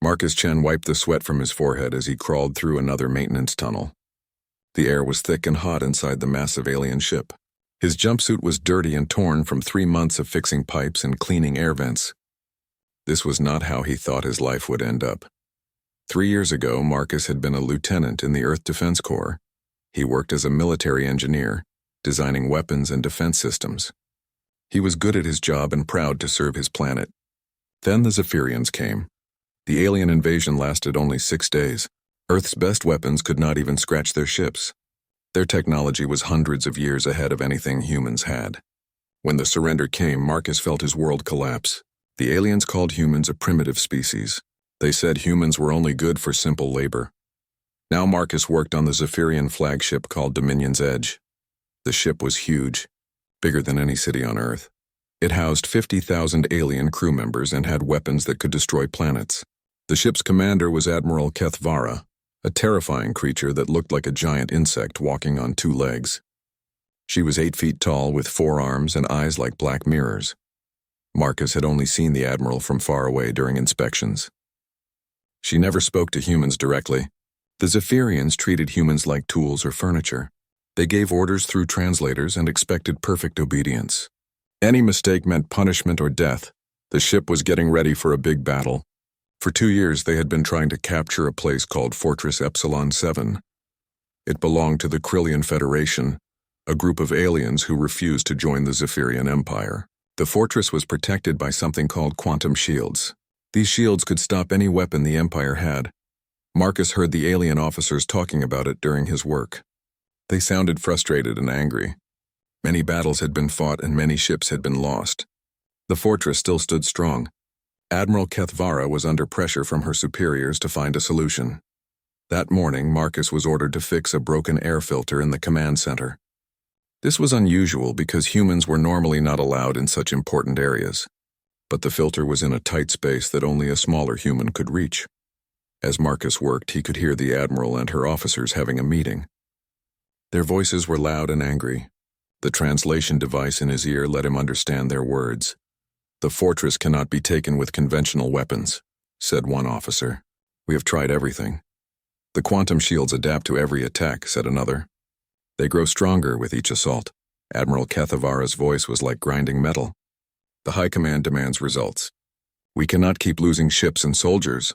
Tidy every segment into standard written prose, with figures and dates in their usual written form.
Marcus Chen wiped the sweat from his forehead as he crawled through another maintenance tunnel. The air was thick and hot inside the massive alien ship. His jumpsuit was dirty and torn from 3 months of fixing pipes and cleaning air vents. This was not how he thought his life would end up. 3 years ago, Marcus had been a lieutenant in the Earth Defense Corps. He worked as a military engineer, designing weapons and defense systems. He was good at his job and proud to serve his planet. Then the Zephyrians came. The alien invasion lasted only 6 days. Earth's best weapons could not even scratch their ships. Their technology was hundreds of years ahead of anything humans had. When the surrender came, Marcus felt his world collapse. The aliens called humans a primitive species. They said humans were only good for simple labor. Now Marcus worked on the Zephyrian flagship called Dominion's Edge. The ship was huge, bigger than any city on Earth. It housed 50,000 alien crew members and had weapons that could destroy planets. The ship's commander was Admiral Kethvara, a terrifying creature that looked like a giant insect walking on 2 legs. She was 8 feet tall with 4 arms and eyes like black mirrors. Marcus had only seen the Admiral from far away during inspections. She never spoke to humans directly. The Zephyrians treated humans like tools or furniture. They gave orders through translators and expected perfect obedience. Any mistake meant punishment or death. The ship was getting ready for a big battle. For 2 years, they had been trying to capture a place called Fortress Epsilon 7. It belonged to the Krillian Federation, a group of aliens who refused to join the Zephyrian Empire. The fortress was protected by something called quantum shields. These shields could stop any weapon the Empire had. Marcus heard the alien officers talking about it during his work. They sounded frustrated and angry. Many battles had been fought and many ships had been lost. The fortress still stood strong. Admiral Kethvara was under pressure from her superiors to find a solution. That morning, Marcus was ordered to fix a broken air filter in the command center. This was unusual because humans were normally not allowed in such important areas. But the filter was in a tight space that only a smaller human could reach. As Marcus worked, he could hear the Admiral and her officers having a meeting. Their voices were loud and angry. The translation device in his ear let him understand their words. "The fortress cannot be taken with conventional weapons," said one officer. "We have tried everything." "The quantum shields adapt to every attack," said another. "They grow stronger with each assault." Admiral Kethvara's voice was like grinding metal. "The High Command demands results. We cannot keep losing ships and soldiers."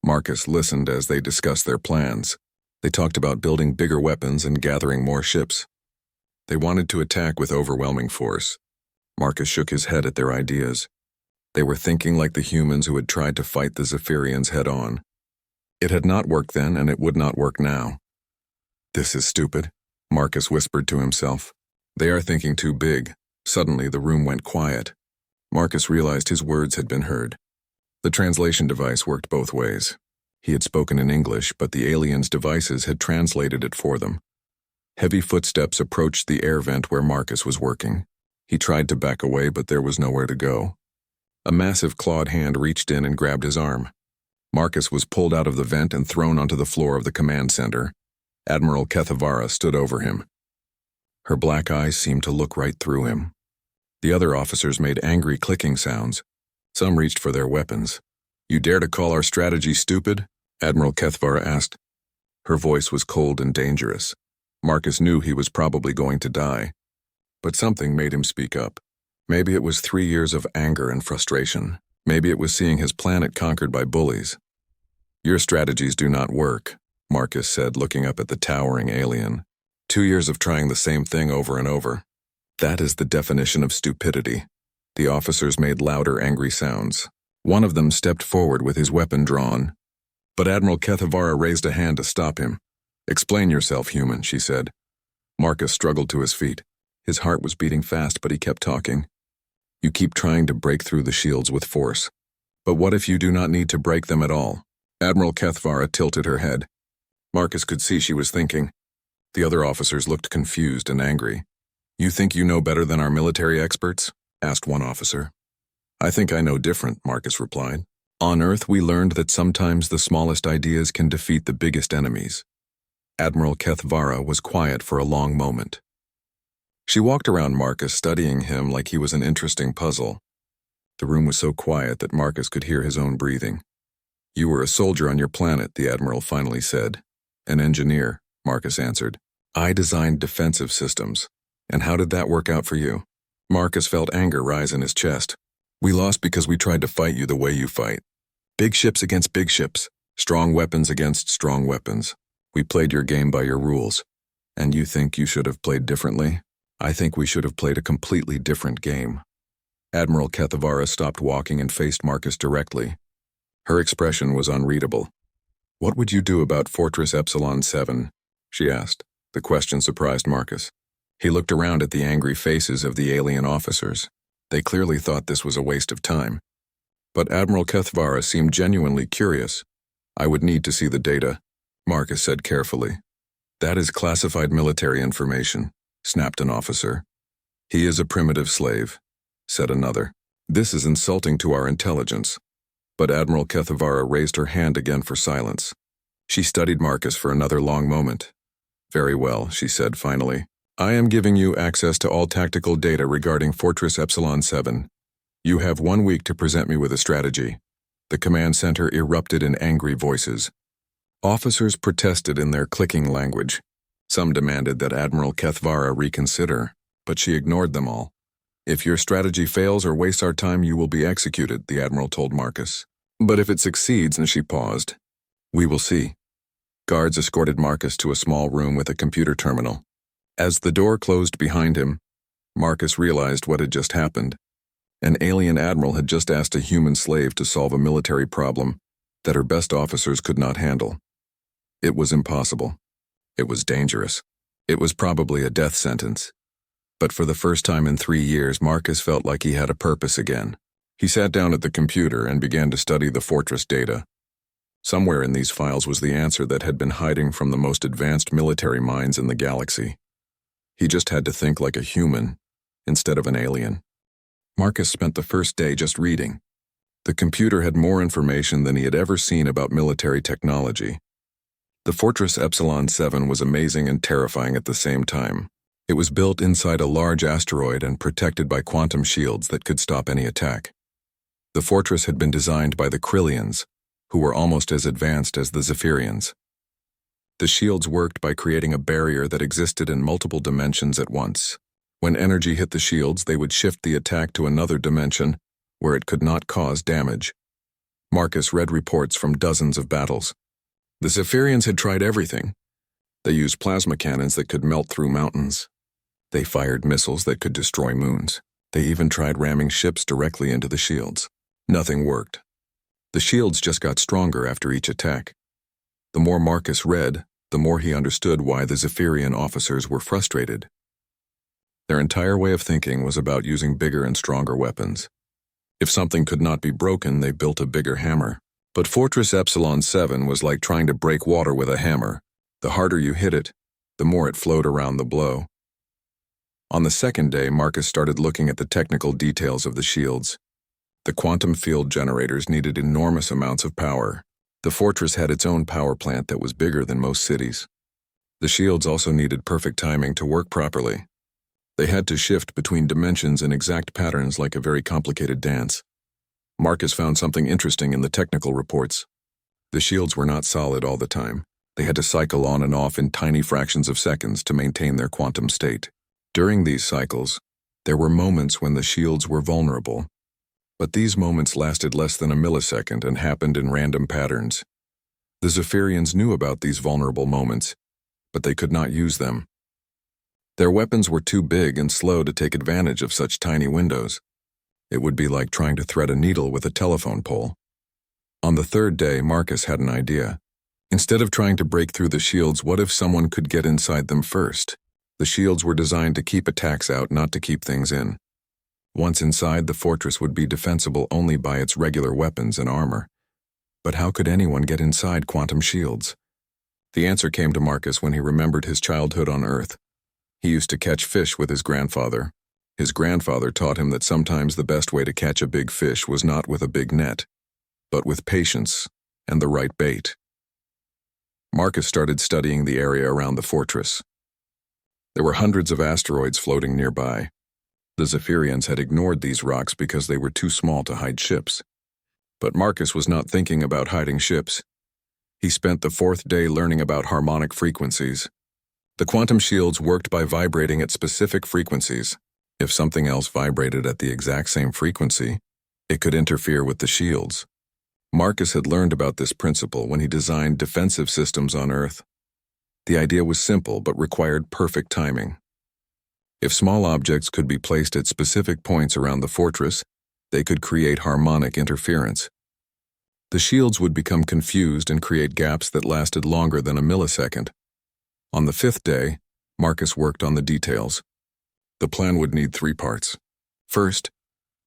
Marcus listened as they discussed their plans. They talked about building bigger weapons and gathering more ships. They wanted to attack with overwhelming force. Marcus shook his head at their ideas. They were thinking like the humans who had tried to fight the Zephyrians head-on. It had not worked then, and it would not work now. "This is stupid," Marcus whispered to himself. "They are thinking too big." Suddenly, the room went quiet. Marcus realized his words had been heard. The translation device worked both ways. He had spoken in English, but the aliens' devices had translated it for them. Heavy footsteps approached the air vent where Marcus was working. He tried to back away, but there was nowhere to go. A massive clawed hand reached in and grabbed his arm. Marcus was pulled out of the vent and thrown onto the floor of the command center. Admiral Kethvara stood over him. Her black eyes seemed to look right through him. The other officers made angry clicking sounds. Some reached for their weapons. "You dare to call our strategy stupid?" Admiral Kethvara asked. Her voice was cold and dangerous. Marcus knew he was probably going to die. But something made him speak up. Maybe it was 3 years of anger and frustration. Maybe it was seeing his planet conquered by bullies. "Your strategies do not work," Marcus said, looking up at the towering alien. 2 years of trying the same thing over and over. That is the definition of stupidity. The officers made louder, angry sounds. One of them stepped forward with his weapon drawn. But Admiral Kethvara raised a hand to stop him. "Explain yourself, human," she said. Marcus struggled to his feet. His heart was beating fast, but he kept talking. "You keep trying to break through the shields with force. But what if you do not need to break them at all?" Admiral Kethvara tilted her head. Marcus could see she was thinking. The other officers looked confused and angry. "You think you know better than our military experts?" asked one officer. "I think I know different," Marcus replied. "On Earth, we learned that sometimes the smallest ideas can defeat the biggest enemies." Admiral Kethvara was quiet for a long moment. She walked around Marcus, studying him like he was an interesting puzzle. The room was so quiet that Marcus could hear his own breathing. You were a soldier on your planet, the Admiral finally said. An engineer, Marcus answered. I designed defensive systems. And how did that work out for you? Marcus felt anger rise in his chest. We lost because we tried to fight you the way you fight. Big ships against big ships. Strong weapons against strong weapons. We played your game by your rules. And you think you should have played differently? I think we should have played a completely different game. Admiral Kethavara stopped walking and faced Marcus directly. Her expression was unreadable. What would you do about Fortress Epsilon 7? She asked. The question surprised Marcus. He looked around at the angry faces of the alien officers. They clearly thought this was a waste of time. But Admiral Kethavara seemed genuinely curious. I would need to see the data, Marcus said carefully. That is classified military information, snapped an officer. He is a primitive slave, said another. This is insulting to our intelligence. But Admiral Kethavara raised her hand again for silence. She studied Marcus for another long moment. Very well, she said finally. I am giving you access to all tactical data regarding Fortress Epsilon 7. You have 1 week to present me with a strategy. The command center erupted in angry voices. Officers protested in their clicking language. Some demanded that Admiral Kethavara reconsider, but she ignored them all. If your strategy fails or wastes our time, you will be executed, the Admiral told Marcus. But if it succeeds, and she paused, we will see. Guards escorted Marcus to a small room with a computer terminal. As the door closed behind him, Marcus realized what had just happened. An alien admiral had just asked a human slave to solve a military problem that her best officers could not handle. It was impossible. It was dangerous. It was probably a death sentence. But for the first time in 3 years, Marcus felt like he had a purpose again. He sat down at the computer and began to study the fortress data. Somewhere in these files was the answer that had been hiding from the most advanced military minds in the galaxy. He just had to think like a human, instead of an alien. Marcus spent the first day just reading. The computer had more information than he had ever seen about military technology. The Fortress Epsilon 7 was amazing and terrifying at the same time. It was built inside a large asteroid and protected by quantum shields that could stop any attack. The fortress had been designed by the Krillians, who were almost as advanced as the Zephyrians. The shields worked by creating a barrier that existed in multiple dimensions at once. When energy hit the shields, they would shift the attack to another dimension, where it could not cause damage. Marcus read reports from dozens of battles. The Zephyrians had tried everything. They used plasma cannons that could melt through mountains. They fired missiles that could destroy moons. They even tried ramming ships directly into the shields. Nothing worked. The shields just got stronger after each attack. The more Marcus read, the more he understood why the Zephyrian officers were frustrated. Their entire way of thinking was about using bigger and stronger weapons. If something could not be broken, they built a bigger hammer. But Fortress Epsilon 7 was like trying to break water with a hammer. The harder you hit it, the more it flowed around the blow. On the second day, Marcus started looking at the technical details of the shields. The quantum field generators needed enormous amounts of power. The fortress had its own power plant that was bigger than most cities. The shields also needed perfect timing to work properly. They had to shift between dimensions in exact patterns like a very complicated dance. Marcus found something interesting in the technical reports. The shields were not solid all the time. They had to cycle on and off in tiny fractions of seconds to maintain their quantum state. During these cycles, there were moments when the shields were vulnerable. But these moments lasted less than a millisecond and happened in random patterns. The Zephyrians knew about these vulnerable moments, but they could not use them. Their weapons were too big and slow to take advantage of such tiny windows. It would be like trying to thread a needle with a telephone pole. On the third day, Marcus had an idea. Instead of trying to break through the shields, what if someone could get inside them first? The shields were designed to keep attacks out, not to keep things in. Once inside, the fortress would be defensible only by its regular weapons and armor. But how could anyone get inside quantum shields? The answer came to Marcus when he remembered his childhood on Earth. He used to catch fish with his grandfather. His grandfather taught him that sometimes the best way to catch a big fish was not with a big net, but with patience and the right bait. Marcus started studying the area around the fortress. There were hundreds of asteroids floating nearby. The Zephyrians had ignored these rocks because they were too small to hide ships. But Marcus was not thinking about hiding ships. He spent the fourth day learning about harmonic frequencies. The quantum shields worked by vibrating at specific frequencies. If something else vibrated at the exact same frequency, it could interfere with the shields. Marcus had learned about this principle when he designed defensive systems on Earth. The idea was simple but required perfect timing. If small objects could be placed at specific points around the fortress, they could create harmonic interference. The shields would become confused and create gaps that lasted longer than a millisecond. On the fifth day, Marcus worked on the details. The plan would need 3 parts. First,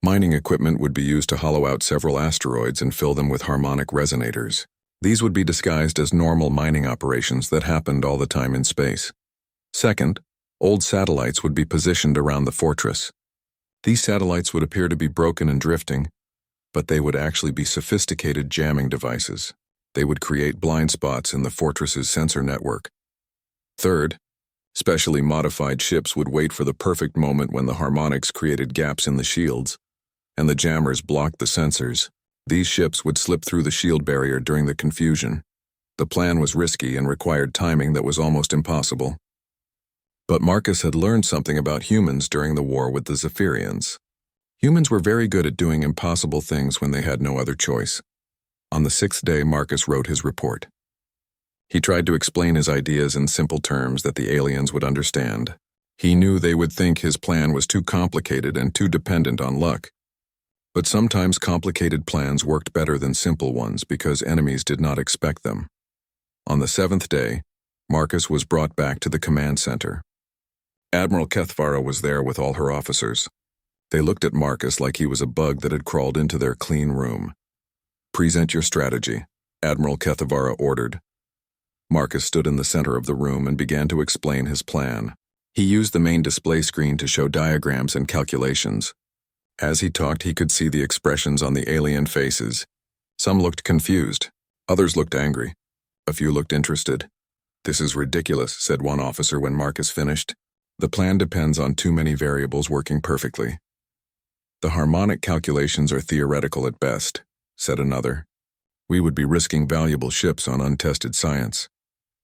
mining equipment would be used to hollow out several asteroids and fill them with harmonic resonators. These would be disguised as normal mining operations that happened all the time in space. Second, old satellites would be positioned around the fortress. These satellites would appear to be broken and drifting, but they would actually be sophisticated jamming devices. They would create blind spots in the fortress's sensor network. Third, specially modified ships would wait for the perfect moment when the harmonics created gaps in the shields, and the jammers blocked the sensors. These ships would slip through the shield barrier during the confusion. The plan was risky and required timing that was almost impossible. But Marcus had learned something about humans during the war with the Zephyrians. Humans were very good at doing impossible things when they had no other choice. On the 6th day, Marcus wrote his report. He tried to explain his ideas in simple terms that the aliens would understand. He knew they would think his plan was too complicated and too dependent on luck. But sometimes complicated plans worked better than simple ones because enemies did not expect them. On the 7th day, Marcus was brought back to the command center. Admiral Kethvara was there with all her officers. They looked at Marcus like he was a bug that had crawled into their clean room. "Present your strategy," Admiral Kethvara ordered. Marcus stood in the center of the room and began to explain his plan. He used the main display screen to show diagrams and calculations. As he talked, he could see the expressions on the alien faces. Some looked confused. Others looked angry. A few looked interested. "This is ridiculous," said one officer when Marcus finished. "The plan depends on too many variables working perfectly." "The harmonic calculations are theoretical at best," said another. "We would be risking valuable ships on untested science.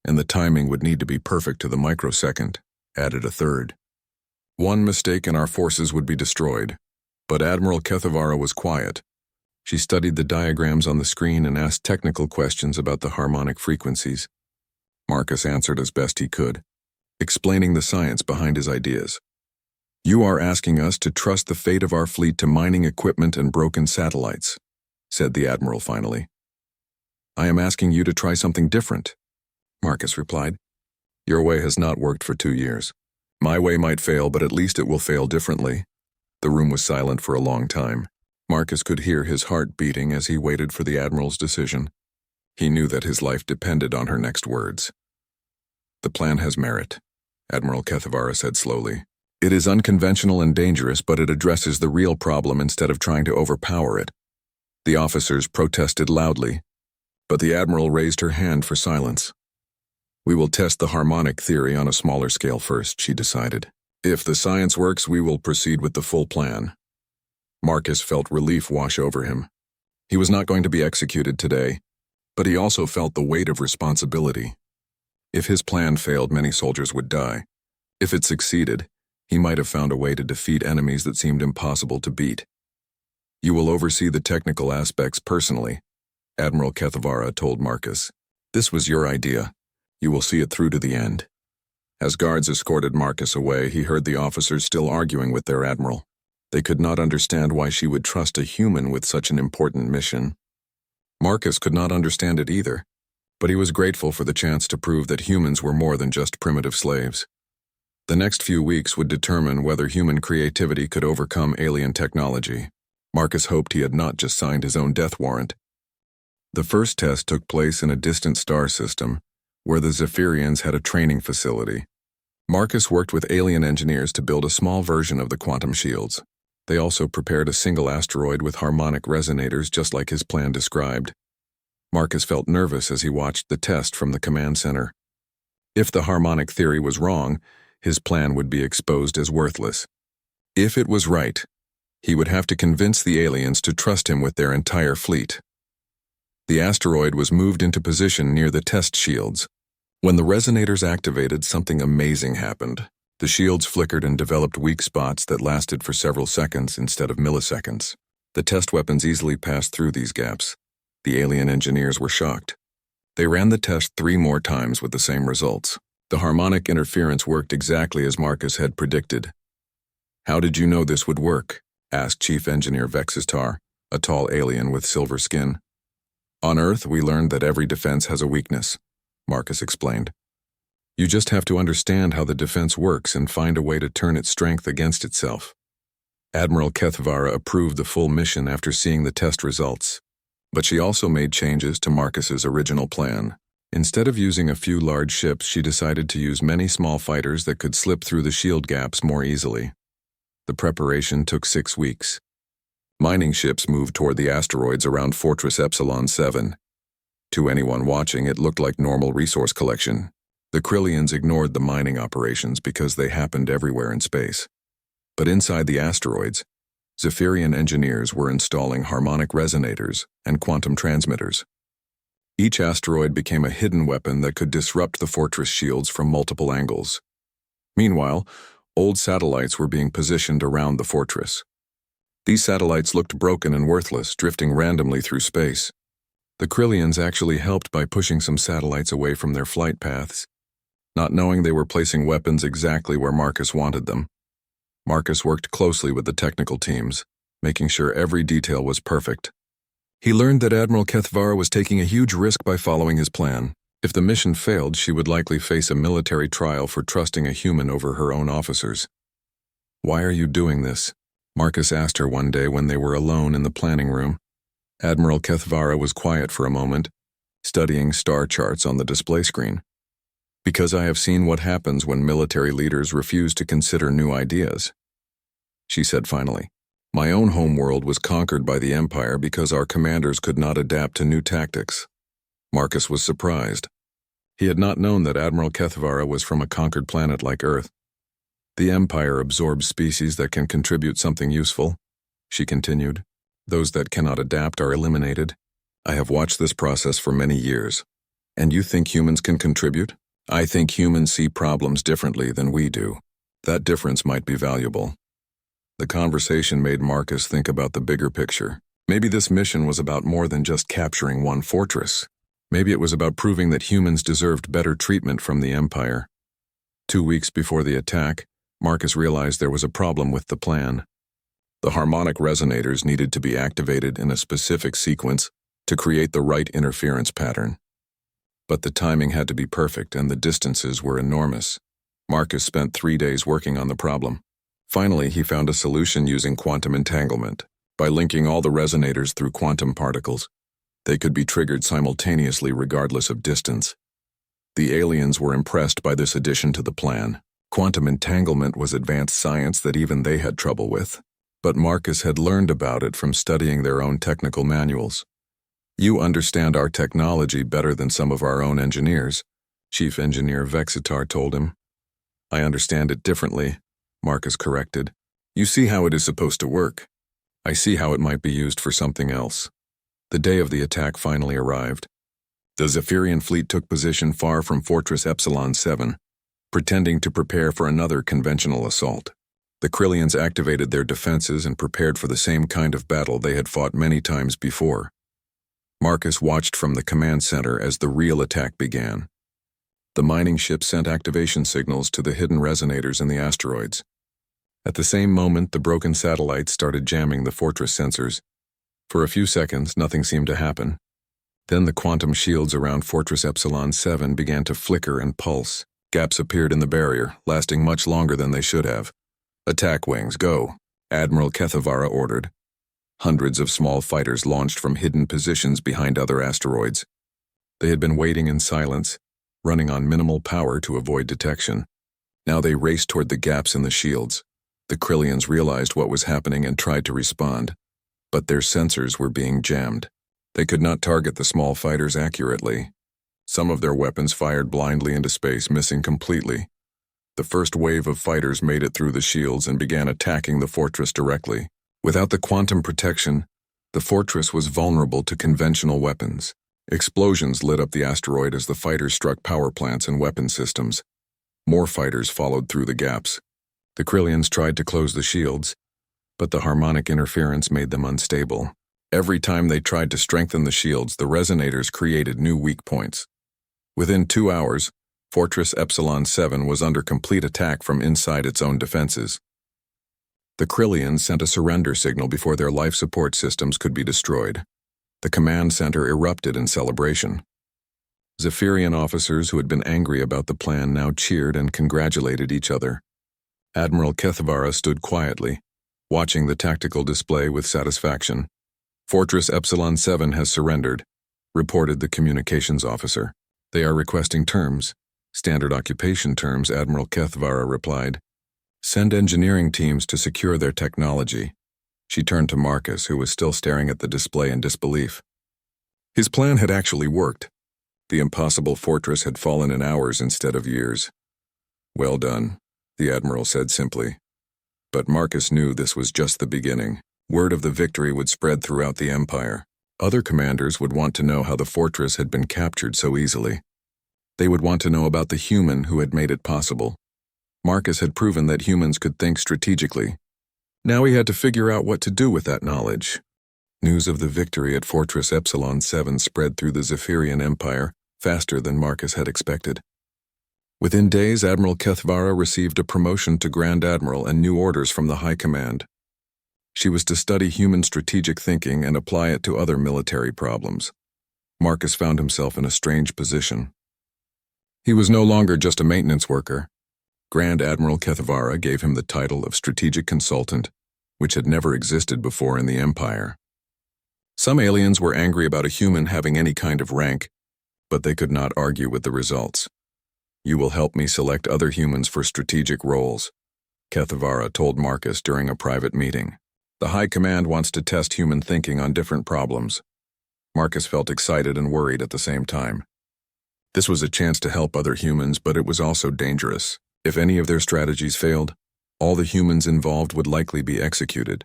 And the timing would need to be perfect to the microsecond," added a third. "One mistake and our forces would be destroyed." But Admiral Kethvara was quiet. She studied the diagrams on the screen and asked technical questions about the harmonic frequencies. Marcus answered as best he could, explaining the science behind his ideas. "You are asking us to trust the fate of our fleet to mining equipment and broken satellites," said the Admiral finally. "I am asking you to try something different," Marcus replied. "Your way has not worked for 2 years. My way might fail, but at least it will fail differently." The room was silent for a long time. Marcus could hear his heart beating as he waited for the Admiral's decision. He knew that his life depended on her next words. "The plan has merit," Admiral Kethvara said slowly. "It is unconventional and dangerous, but it addresses the real problem instead of trying to overpower it." The officers protested loudly, but the Admiral raised her hand for silence. "We will test the harmonic theory on a smaller scale first," she decided. "If the science works, we will proceed with the full plan." Marcus felt relief wash over him. He was not going to be executed today, but he also felt the weight of responsibility. If his plan failed, many soldiers would die. If it succeeded, he might have found a way to defeat enemies that seemed impossible to beat. "You will oversee the technical aspects personally," Admiral Kethvara told Marcus. "This was your idea. You will see it through to the end." As guards escorted Marcus away, he heard the officers still arguing with their admiral. They could not understand why she would trust a human with such an important mission. Marcus could not understand it either, but he was grateful for the chance to prove that humans were more than just primitive slaves. The next few weeks would determine whether human creativity could overcome alien technology. Marcus hoped he had not just signed his own death warrant. The first test took place in a distant star system, where the Zephyrians had a training facility. Marcus worked with alien engineers to build a small version of the quantum shields. They also prepared a single asteroid with harmonic resonators just like his plan described. Marcus felt nervous as he watched the test from the command center. If the harmonic theory was wrong, his plan would be exposed as worthless. If it was right, He would have to convince the aliens to trust him with their entire fleet. The asteroid was moved into position near the test shields. When the resonators activated, something amazing happened. The shields flickered and developed weak spots that lasted for several seconds instead of milliseconds. The test weapons easily passed through these gaps. The alien engineers were shocked. They ran the test 3 more times with the same results. The harmonic interference worked exactly as Marcus had predicted. "How did you know this would work?" asked Chief Engineer Vexistar, a tall alien with silver skin. "On Earth, we learned that every defense has a weakness," Marcus explained. "You just have to understand how the defense works and find a way to turn its strength against itself." Admiral Kethvara approved the full mission after seeing the test results. But she also made changes to Marcus's original plan. Instead of using a few large ships, she decided to use many small fighters that could slip through the shield gaps more easily. The preparation took 6 weeks. Mining ships moved toward the asteroids around Fortress Epsilon 7. To anyone watching, it looked like normal resource collection. The Krillians ignored the mining operations because they happened everywhere in space. But inside the asteroids, Zephyrian engineers were installing harmonic resonators and quantum transmitters. Each asteroid became a hidden weapon that could disrupt the fortress shields from multiple angles. Meanwhile, old satellites were being positioned around the fortress. These satellites looked broken and worthless, drifting randomly through space. The Krillians actually helped by pushing some satellites away from their flight paths, not knowing they were placing weapons exactly where Marcus wanted them. Marcus worked closely with the technical teams, making sure every detail was perfect. He learned that Admiral Kethvara was taking a huge risk by following his plan. If the mission failed, she would likely face a military trial for trusting a human over her own officers. "Why are you doing this?" Marcus asked her one day when they were alone in the planning room. Admiral Kethvara was quiet for a moment, studying star charts on the display screen. "Because I have seen what happens when military leaders refuse to consider new ideas," she said finally. "My own homeworld was conquered by the Empire because our commanders could not adapt to new tactics." Marcus was surprised. He had not known that Admiral Kethvara was from a conquered planet like Earth. "The Empire absorbs species that can contribute something useful," she continued. "Those that cannot adapt are eliminated. I have watched this process for many years. And you think humans can contribute? I think humans see problems differently than we do. That difference might be valuable." The conversation made Marcus think about the bigger picture. Maybe this mission was about more than just capturing one fortress. Maybe it was about proving that humans deserved better treatment from the Empire. 2 weeks before the attack, Marcus realized there was a problem with the plan. The harmonic resonators needed to be activated in a specific sequence to create the right interference pattern. But the timing had to be perfect and the distances were enormous. Marcus spent 3 days working on the problem. Finally, he found a solution using quantum entanglement. By linking all the resonators through quantum particles, they could be triggered simultaneously regardless of distance. The aliens were impressed by this addition to the plan. Quantum entanglement was advanced science that even they had trouble with. But Marcus had learned about it from studying their own technical manuals. "You understand our technology better than some of our own engineers," Chief Engineer Vexitar told him. "I understand it differently," Marcus corrected. "You see how it is supposed to work. I see how it might be used for something else." The day of the attack finally arrived. The Zephyrian fleet took position far from Fortress Epsilon 7, pretending to prepare for another conventional assault. The Krillians activated their defenses and prepared for the same kind of battle they had fought many times before. Marcus watched from the command center as the real attack began. The mining ship sent activation signals to the hidden resonators in the asteroids. At the same moment, the broken satellites started jamming the fortress sensors. For a few seconds, nothing seemed to happen. Then the quantum shields around Fortress Epsilon 7 began to flicker and pulse. Gaps appeared in the barrier, lasting much longer than they should have. "Attack wings, go," Admiral Kethvara ordered. Hundreds of small fighters launched from hidden positions behind other asteroids. They had been waiting in silence, running on minimal power to avoid detection. Now they raced toward the gaps in the shields. The Krillians realized what was happening and tried to respond, but their sensors were being jammed. They could not target the small fighters accurately. Some of their weapons fired blindly into space, missing completely. The first wave of fighters made it through the shields and began attacking the fortress directly. Without the quantum protection, the fortress was vulnerable to conventional weapons. Explosions lit up the asteroid as the fighters struck power plants and weapon systems. More fighters followed through the gaps. The Krillians tried to close the shields, but the harmonic interference made them unstable. Every time they tried to strengthen the shields, the resonators created new weak points. Within 2 hours, Fortress Epsilon 7 was under complete attack from inside its own defenses. The Krillians sent a surrender signal before their life support systems could be destroyed. The command center erupted in celebration. Zephyrian officers who had been angry about the plan now cheered and congratulated each other. Admiral Kethvara stood quietly, watching the tactical display with satisfaction. Fortress Epsilon 7 has surrendered, reported the communications officer. They are requesting terms. Standard occupation terms, Admiral Kethvara replied. Send engineering teams to secure their technology. She turned to Marcus, who was still staring at the display in disbelief. His plan had actually worked. The impossible fortress had fallen in hours instead of years. Well done, the Admiral said simply. But Marcus knew this was just the beginning. Word of the victory would spread throughout the Empire. Other commanders would want to know how the fortress had been captured so easily. They would want to know about the human who had made it possible. Marcus had proven that humans could think strategically. Now he had to figure out what to do with that knowledge. News of the victory at Fortress Epsilon 7 spread through the Zephyrian Empire faster than Marcus had expected. Within days, Admiral Kethvara received a promotion to Grand Admiral and new orders from the High Command. She was to study human strategic thinking and apply it to other military problems. Marcus found himself in a strange position. He was no longer just a maintenance worker. Grand Admiral Kethvara gave him the title of Strategic Consultant, which had never existed before in the Empire. Some aliens were angry about a human having any kind of rank, but they could not argue with the results. You will help me select other humans for strategic roles, Kethvara told Marcus during a private meeting. The High Command wants to test human thinking on different problems. Marcus felt excited and worried at the same time. This was a chance to help other humans, but it was also dangerous. If any of their strategies failed, all the humans involved would likely be executed.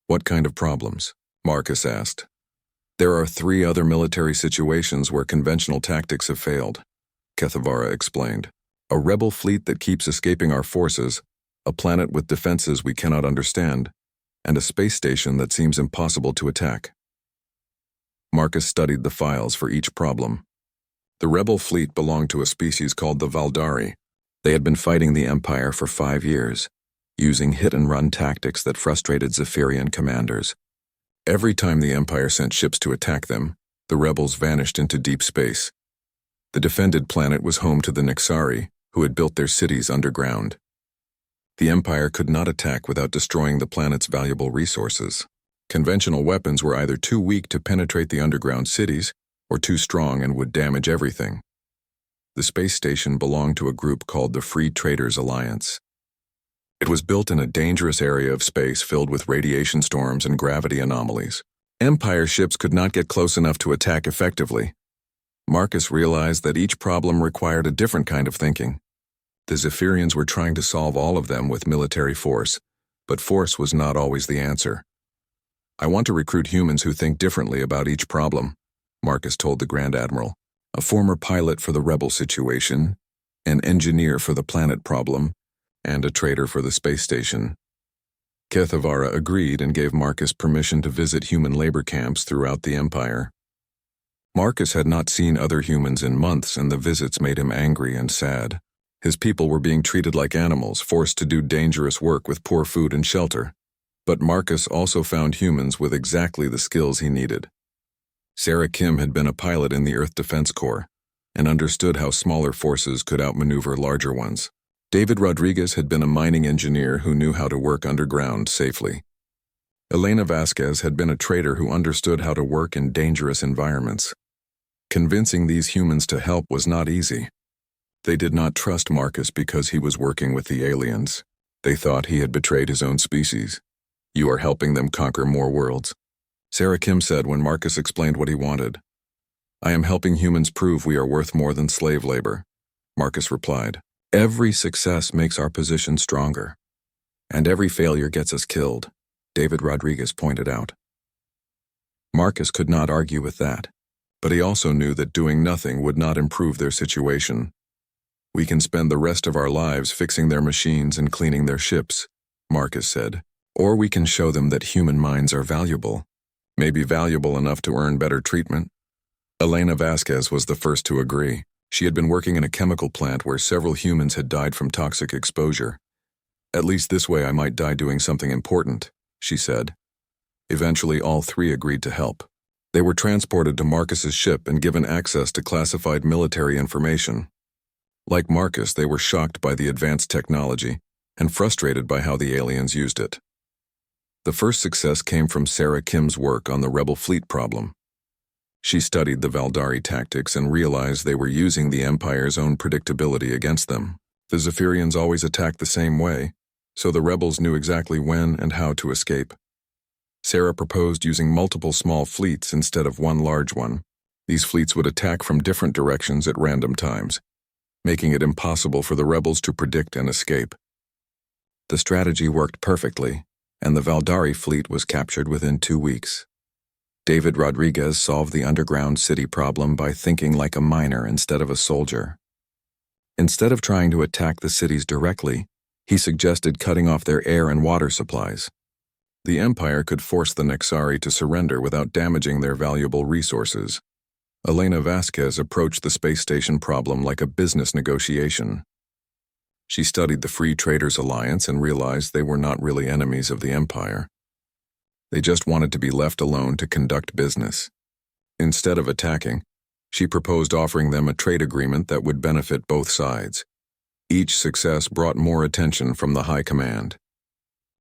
What kind of problems? Marcus asked. There are 3 other military situations where conventional tactics have failed, Kethvara explained. A rebel fleet that keeps escaping our forces, a planet with defenses we cannot understand, and a space station that seems impossible to attack. Marcus studied the files for each problem. The rebel fleet belonged to a species called the Valdari. They had been fighting the Empire for 5 years, using hit-and-run tactics that frustrated Zephyrian commanders. Every time the Empire sent ships to attack them, the rebels vanished into deep space. The defended planet was home to the Nixari, who had built their cities underground. The Empire could not attack without destroying the planet's valuable resources. Conventional weapons were either too weak to penetrate the underground cities, or too strong and would damage everything. The space station belonged to a group called the Free Traders Alliance. It was built in a dangerous area of space filled with radiation storms and gravity anomalies. Empire ships could not get close enough to attack effectively. Marcus realized that each problem required a different kind of thinking. The Zephyrians were trying to solve all of them with military force, but force was not always the answer. I want to recruit humans who think differently about each problem, Marcus told the Grand Admiral. A former pilot for the rebel situation, an engineer for the planet problem, and a trader for the space station. Kethvara agreed and gave Marcus permission to visit human labor camps throughout the Empire. Marcus had not seen other humans in months, and the visits made him angry and sad. His people were being treated like animals, forced to do dangerous work with poor food and shelter. But Marcus also found humans with exactly the skills he needed. Sarah Kim had been a pilot in the Earth Defense Corps and understood how smaller forces could outmaneuver larger ones. David Rodriguez had been a mining engineer who knew how to work underground safely. Elena Vasquez had been a trader who understood how to work in dangerous environments. Convincing these humans to help was not easy. They did not trust Marcus because he was working with the aliens. They thought he had betrayed his own species. You are helping them conquer more worlds, Sarah Kim said when Marcus explained what he wanted. I am helping humans prove we are worth more than slave labor, Marcus replied. Every success makes our position stronger, and every failure gets us killed. David Rodriguez pointed out. Marcus could not argue with that, but he also knew that doing nothing would not improve their situation. We can spend the rest of our lives fixing their machines and cleaning their ships, Marcus said, or we can show them that human minds are valuable, maybe valuable enough to earn better treatment. Elena Vasquez was the first to agree. She had been working in a chemical plant where several humans had died from toxic exposure. At least this way I might die doing something important, she said. Eventually all three agreed to help. They were transported to Marcus's ship and given access to classified military information. Like Marcus, they were shocked by the advanced technology and frustrated by how the aliens used it. The first success came from Sarah Kim's work on the rebel fleet problem. She studied the Valdari tactics and realized they were using the Empire's own predictability against them. The Zephyrians always attacked the same way, so the rebels knew exactly when and how to escape. Sarah proposed using multiple small fleets instead of one large one. These fleets would attack from different directions at random times, making it impossible for the rebels to predict and escape. The strategy worked perfectly, and the Valdari fleet was captured within 2 weeks. David Rodriguez solved the underground city problem by thinking like a miner instead of a soldier. Instead of trying to attack the cities directly, he suggested cutting off their air and water supplies. The Empire could force the Nexari to surrender without damaging their valuable resources. Elena Vasquez approached the space station problem like a business negotiation. She studied the Free Traders Alliance and realized they were not really enemies of the Empire. They just wanted to be left alone to conduct business. Instead of attacking, she proposed offering them a trade agreement that would benefit both sides. Each success brought more attention from the high command.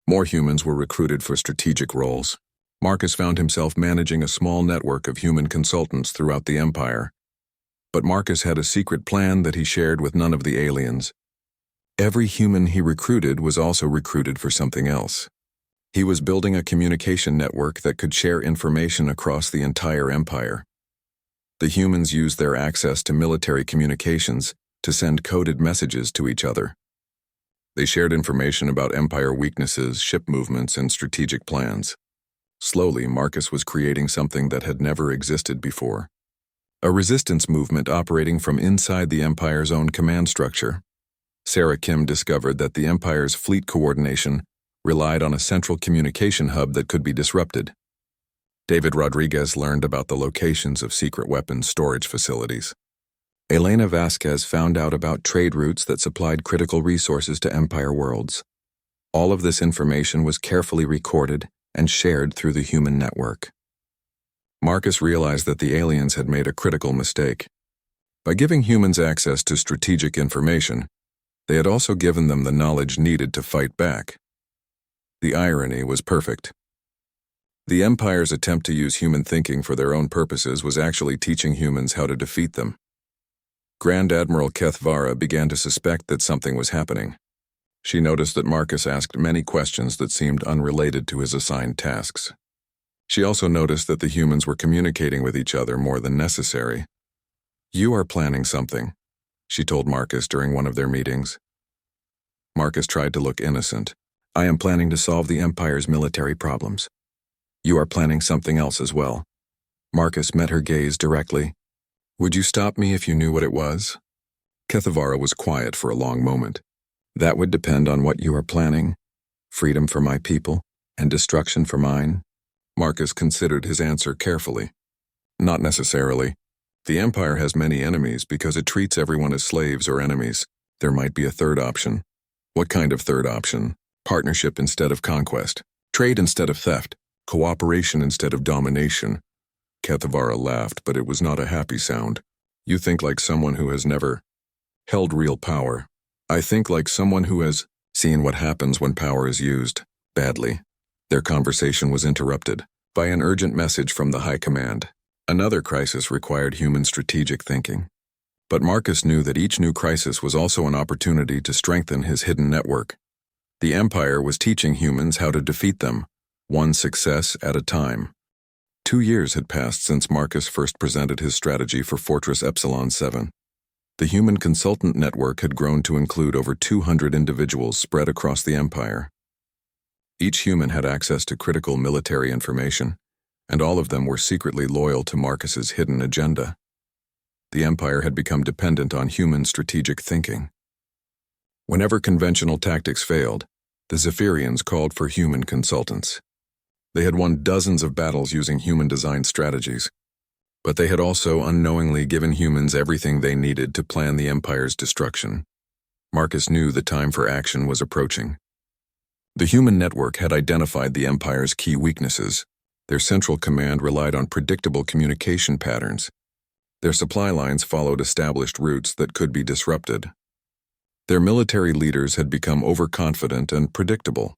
More humans were recruited for strategic roles. Marcus found himself managing a small network of human consultants throughout the Empire. But Marcus had a secret plan that he shared with none of the aliens. Every human he recruited was also recruited for something else. He was building a communication network that could share information across the entire Empire. The humans used their access to military communications to send coded messages to each other. They shared information about Empire weaknesses, ship movements, and strategic plans. Slowly, Marcus was creating something that had never existed before. A resistance movement operating from inside the Empire's own command structure. Sarah Kim discovered that the Empire's fleet coordination relied on a central communication hub that could be disrupted. David Rodriguez learned about the locations of secret weapons storage facilities. Elena Vasquez found out about trade routes that supplied critical resources to Empire worlds. All of this information was carefully recorded and shared through the human network. Marcus realized that the aliens had made a critical mistake. By giving humans access to strategic information, they had also given them the knowledge needed to fight back. The irony was perfect. The Empire's attempt to use human thinking for their own purposes was actually teaching humans how to defeat them. Grand Admiral Kethvara began to suspect that something was happening. She noticed that Marcus asked many questions that seemed unrelated to his assigned tasks. She also noticed that the humans were communicating with each other more than necessary. "You are planning something," she told Marcus during one of their meetings. Marcus tried to look innocent. "I am planning to solve the Empire's military problems. You are planning something else as well." Marcus met her gaze directly. "Would you stop me if you knew what it was?" Kethvara was quiet for a long moment. "That would depend on what you are planning. Freedom for my people, and destruction for mine." Marcus considered his answer carefully. "Not necessarily. The Empire has many enemies because it treats everyone as slaves or enemies. There might be a third option." "What kind of third option?" "Partnership instead of conquest. Trade instead of theft. Cooperation instead of domination." Kethvara laughed, but it was not a happy sound. "You think like someone who has never held real power. I think like someone who has seen what happens when power is used badly." Their conversation was interrupted by an urgent message from the High Command. Another crisis required human strategic thinking. But Marcus knew that each new crisis was also an opportunity to strengthen his hidden network. The Empire was teaching humans how to defeat them, one success at a time. 2 years had passed since Marcus first presented his strategy for Fortress Epsilon 7. The human consultant network had grown to include over 200 individuals spread across the Empire. Each human had access to critical military information, and all of them were secretly loyal to Marcus's hidden agenda. The Empire had become dependent on human strategic thinking. Whenever conventional tactics failed, the Zephyrians called for human consultants. They had won dozens of battles using human-designed strategies, but they had also unknowingly given humans everything they needed to plan the Empire's destruction. Marcus knew the time for action was approaching. The human network had identified the Empire's key weaknesses. Their central command relied on predictable communication patterns. Their supply lines followed established routes that could be disrupted. Their military leaders had become overconfident and predictable.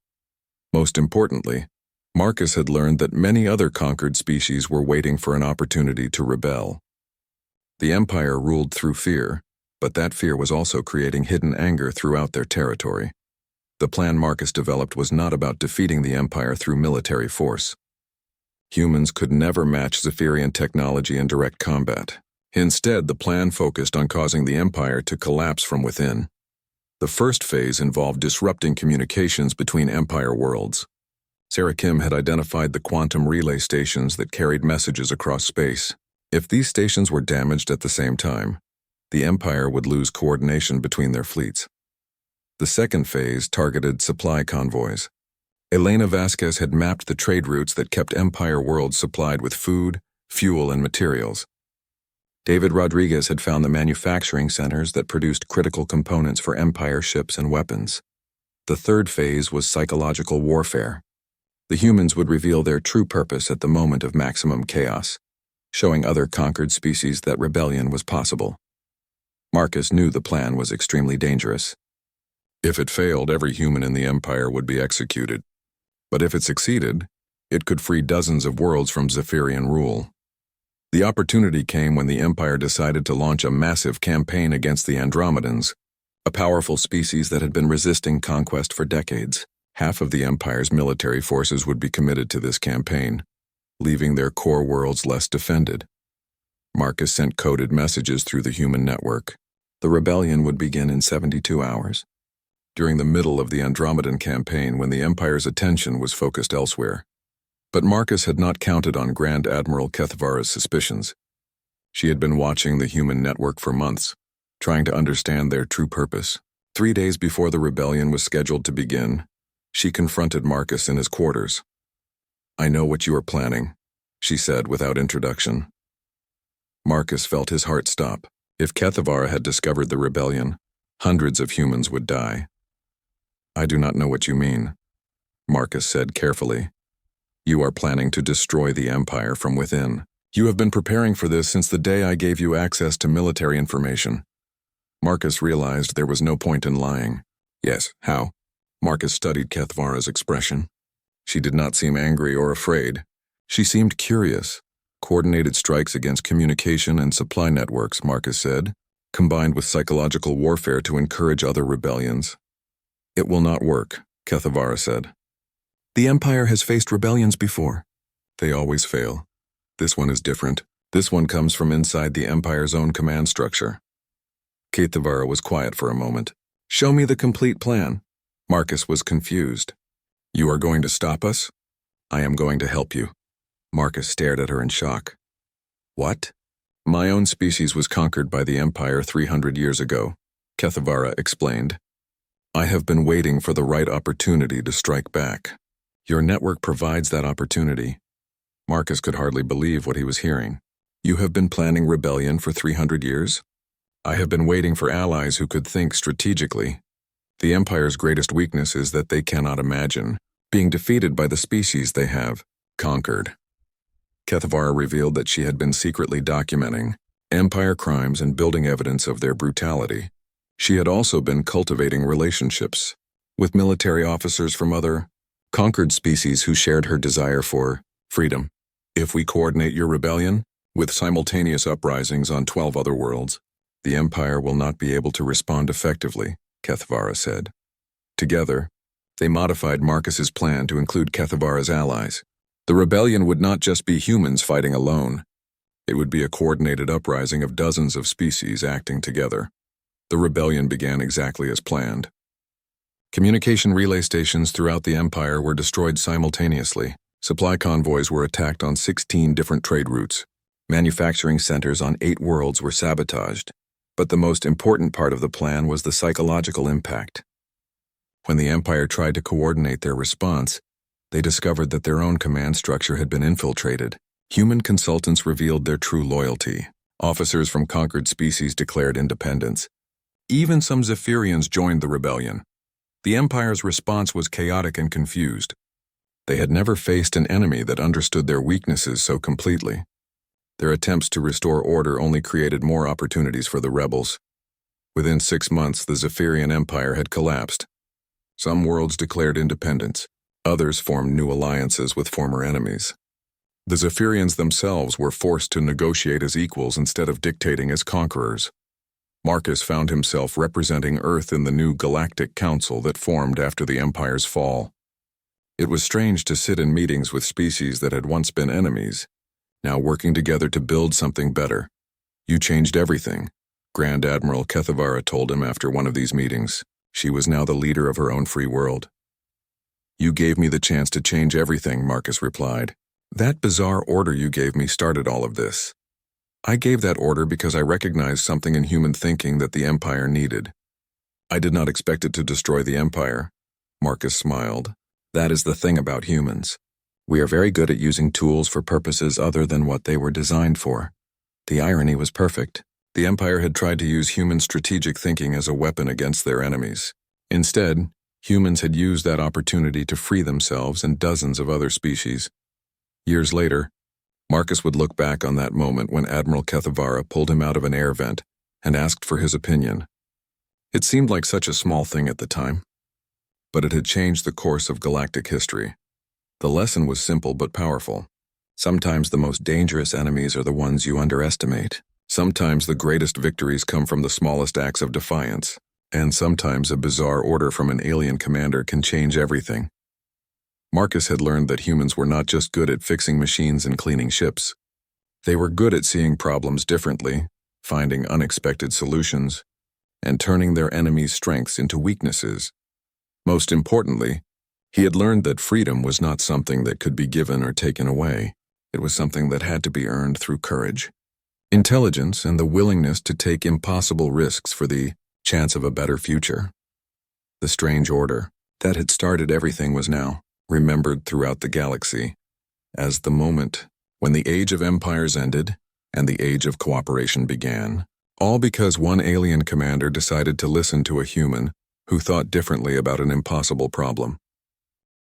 Most importantly, Marcus had learned that many other conquered species were waiting for an opportunity to rebel. The Empire ruled through fear, but that fear was also creating hidden anger throughout their territory. The plan Marcus developed was not about defeating the Empire through military force. Humans could never match Zephyrian technology in direct combat. Instead, the plan focused on causing the Empire to collapse from within. The first phase involved disrupting communications between Empire worlds. Sarah Kim had identified the quantum relay stations that carried messages across space. If these stations were damaged at the same time, the Empire would lose coordination between their fleets. The second phase targeted supply convoys. Elena Vasquez had mapped the trade routes that kept Empire worlds supplied with food, fuel, and materials. David Rodriguez had found the manufacturing centers that produced critical components for Empire ships and weapons. The third phase was psychological warfare. The humans would reveal their true purpose at the moment of maximum chaos, showing other conquered species that rebellion was possible. Marcus knew the plan was extremely dangerous. If it failed, every human in the Empire would be executed. But if it succeeded, it could free dozens of worlds from Zephyrian rule. The opportunity came when the Empire decided to launch a massive campaign against the Andromedans, a powerful species that had been resisting conquest for decades. Half of the Empire's military forces would be committed to this campaign, leaving their core worlds less defended. Marcus sent coded messages through the human network. The rebellion would begin in 72 hours. During the middle of the Andromedan campaign, when the Empire's attention was focused elsewhere. But Marcus had not counted on Grand Admiral Kethvara's suspicions. She had been watching the human network for months, trying to understand their true purpose. 3 days before the rebellion was scheduled to begin, she confronted Marcus in his quarters. "I know what you are planning," she said without introduction. Marcus felt his heart stop. If Kethvara had discovered the rebellion, hundreds of humans would die. "I do not know what you mean," Marcus said carefully. "You are planning to destroy the Empire from within. You have been preparing for this since the day I gave you access to military information." Marcus realized there was no point in lying. "Yes, how?" Marcus studied Kethvara's expression. She did not seem angry or afraid. She seemed curious. "Coordinated strikes against communication and supply networks," Marcus said, "combined with psychological warfare to encourage other rebellions." "It will not work," Kethvara said. "The Empire has faced rebellions before. They always fail. This one is different. This one comes from inside the Empire's own command structure." Kethvara was quiet for a moment. "Show me the complete plan." Marcus was confused. "You are going to stop us?" "I am going to help you." Marcus stared at her in shock. "What?" "My own species was conquered by the Empire 300 years ago," Kethvara explained. "I have been waiting for the right opportunity to strike back. Your network provides that opportunity." Marcus could hardly believe what he was hearing. "You have been planning rebellion for 300 years? I have been waiting for allies who could think strategically. The Empire's greatest weakness is that they cannot imagine being defeated by the species they have conquered." Kethvara revealed that she had been secretly documenting Empire crimes and building evidence of their brutality. She had also been cultivating relationships with military officers from other conquered species who shared her desire for freedom. "If we coordinate your rebellion with simultaneous uprisings on 12 other worlds, the Empire will not be able to respond effectively," Kethvara said. Together, they modified Marcus's plan to include Kethvara's allies. The rebellion would not just be humans fighting alone. It would be a coordinated uprising of dozens of species acting together. The rebellion began exactly as planned. Communication relay stations throughout the Empire were destroyed simultaneously. Supply convoys were attacked on 16 different trade routes. Manufacturing centers on 8 worlds were sabotaged. But the most important part of the plan was the psychological impact. When the Empire tried to coordinate their response, they discovered that their own command structure had been infiltrated. Human consultants revealed their true loyalty. Officers from conquered species declared independence. Even some Zephyrians joined the rebellion. The Empire's response was chaotic and confused. They had never faced an enemy that understood their weaknesses so completely. Their attempts to restore order only created more opportunities for the rebels. Within 6 months, the Zephyrian Empire had collapsed. Some worlds declared independence. Others formed new alliances with former enemies. The Zephyrians themselves were forced to negotiate as equals instead of dictating as conquerors. Marcus found himself representing Earth in the new Galactic Council that formed after the Empire's fall. It was strange to sit in meetings with species that had once been enemies, now working together to build something better. "You changed everything," Grand Admiral Kethavara told him after one of these meetings. She was now the leader of her own free world. "You gave me the chance to change everything," Marcus replied. "That bizarre order you gave me started all of this. I gave that order because I recognized something in human thinking that the Empire needed. I did not expect it to destroy the Empire." Marcus smiled. "That is the thing about humans. We are very good at using tools for purposes other than what they were designed for." The irony was perfect. The Empire had tried to use human strategic thinking as a weapon against their enemies. Instead, humans had used that opportunity to free themselves and dozens of other species. Years later, Marcus would look back on that moment when Admiral Kethavara pulled him out of an air vent and asked for his opinion. It seemed like such a small thing at the time, but it had changed the course of galactic history. The lesson was simple but powerful. Sometimes the most dangerous enemies are the ones you underestimate. Sometimes the greatest victories come from the smallest acts of defiance, and sometimes a bizarre order from an alien commander can change everything. Marcus had learned that humans were not just good at fixing machines and cleaning ships. They were good at seeing problems differently, finding unexpected solutions, and turning their enemies' strengths into weaknesses. Most importantly, he had learned that freedom was not something that could be given or taken away. It was something that had to be earned through courage, intelligence, and the willingness to take impossible risks for the chance of a better future. The strange order that had started everything was now remembered throughout the galaxy as the moment when the Age of Empires ended and the Age of Cooperation began, all because one alien commander decided to listen to a human who thought differently about an impossible problem.